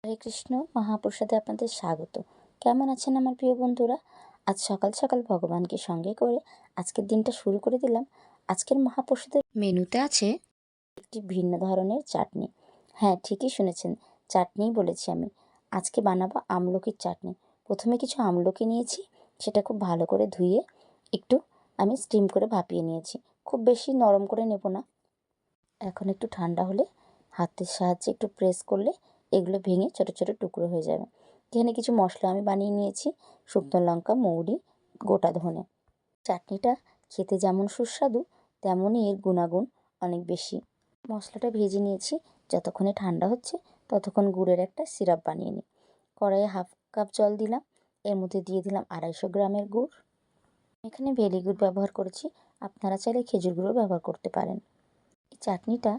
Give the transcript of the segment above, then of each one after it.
হরে কৃষ্ণ মহাপ্রসাদে আপনাদের স্বাগত। কেমন আছেন আমার প্রিয় বন্ধুরা? আজ সকাল সকাল ভগবানকে সঙ্গে করে আজকের দিনটা শুরু করে দিলাম। আজকের মহাপ্রসাদের মেনুতে আছে একটি ভিন্ন ধরনের চাটনি। হ্যাঁ, ঠিকই শুনেছেন, চাটনিই বলেছি আমি। আজকে বানাবো আমলকির চাটনি। প্রথমে কিছু আমলকি নিয়েছি, সেটা খুব ভালো করে ধুয়ে একটু আমি স্টিম করে ভাপিয়ে নিয়েছি। খুব বেশি নরম করে নেব না। এখন একটু ঠান্ডা হলে হাতের সাহায্যে একটু প্রেস করলে এগুলো ভেঙে ছোটো ছোটো টুকরো হয়ে যাবে। এখানে কিছু মশলা আমি বানিয়ে নিয়েছি, শুকনো লঙ্কা, মৌরি, গোটা ধনে। চাটনিটা খেতে যেমন সুস্বাদু তেমনই এর গুণাগুণ অনেক বেশি। মশলাটা ভেজে নিয়েছি, যতক্ষণে ঠান্ডা হচ্ছে ততক্ষণ গুড়ের একটা সিরাপ বানিয়ে নিই। কড়াইয়ে 1/2 কাপ জল দিলাম, এর মধ্যে দিয়ে দিলাম 250 গ্রামের গুড়। এখানে ভেলি গুড় ব্যবহার করেছি, আপনারা চাইলে খেজুর গুঁড়ো ব্যবহার করতে পারেন। এই চাটনিটা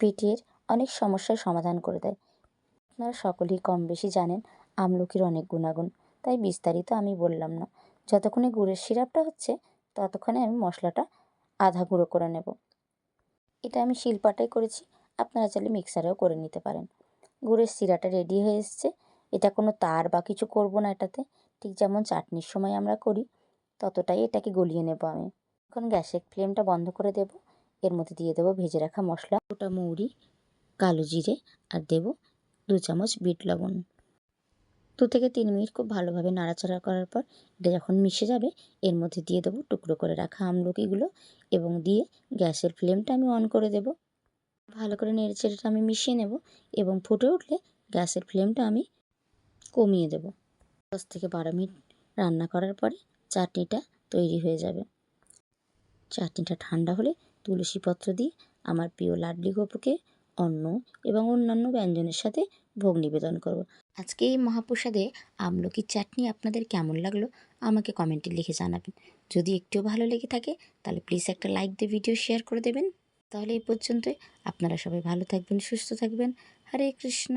পেটের অনেক সমস্যার সমাধান করে দেয়। আপনারা সকলেই কম বেশি জানেন আমলকির অনেক গুণাগুণ, তাই বিস্তারিত আমি বললাম না। যতক্ষণে গুড়ের সিরাপটা হচ্ছে ততক্ষণে আমি মশলাটা আধা গুঁড়ো করে নেব। এটা আমি শিলপাটায় করেছি, আপনারা চাইলে মিক্সারেও করে নিতে পারেন। গুড়ের সিরাটা রেডি হয়ে এসছে। এটা কোনো তার বা কিছু করব না এটাতে, ঠিক যেমন চাটনির সময় আমরা করি ততটাই এটাকে গলিয়ে নেব আমি। এখন গ্যাসের ফ্লেমটা বন্ধ করে দেব। এর মধ্যে দিয়ে দেবো ভেজে রাখা মশলা, গোটা মৌরি, কালো জিরে, আর দেব 2 চামচ বিট লবণ। 2 থেকে 3 মিনিট খুব ভালোভাবে নাড়াচাড়া করার পর এটা যখন মিশে যাবে এর মধ্যে দিয়ে দেবো টুকরো করে রাখা আমলকিগুলো এবং দিয়ে গ্যাসের ফ্লেমটা আমি অন করে দেব। ভালো করে নেড়েচেড়েটা আমি মিশিয়ে নেব এবং ফুটে উঠলে গ্যাসের ফ্লেমটা আমি কমিয়ে দেব। 10 থেকে 12 মিনিট রান্না করার পরে চাটনিটা তৈরি হয়ে যাবে। চাটনিটা ঠান্ডা হলে তুলসী পত্র দিয়ে আমার প্রিয় লাডলি গোপুকে অন্ন এবং অন্যান্য ব্যঞ্জনের সাথে ভোগ নিবেদন করব। আজকে এই মহাপ্রসাদে আমলকির চাটনি আপনাদের কেমন লাগলো আমাকে কমেন্টে লিখে জানাবেন। যদি একটুও ভালো লেগে থাকে তাহলে প্লিজ একটা লাইক দিয়ে ভিডিও শেয়ার করে দেবেন। তাহলে এই পর্যন্তই। আপনারা সবাই ভালো থাকবেন, সুস্থ থাকবেন। হরে কৃষ্ণ।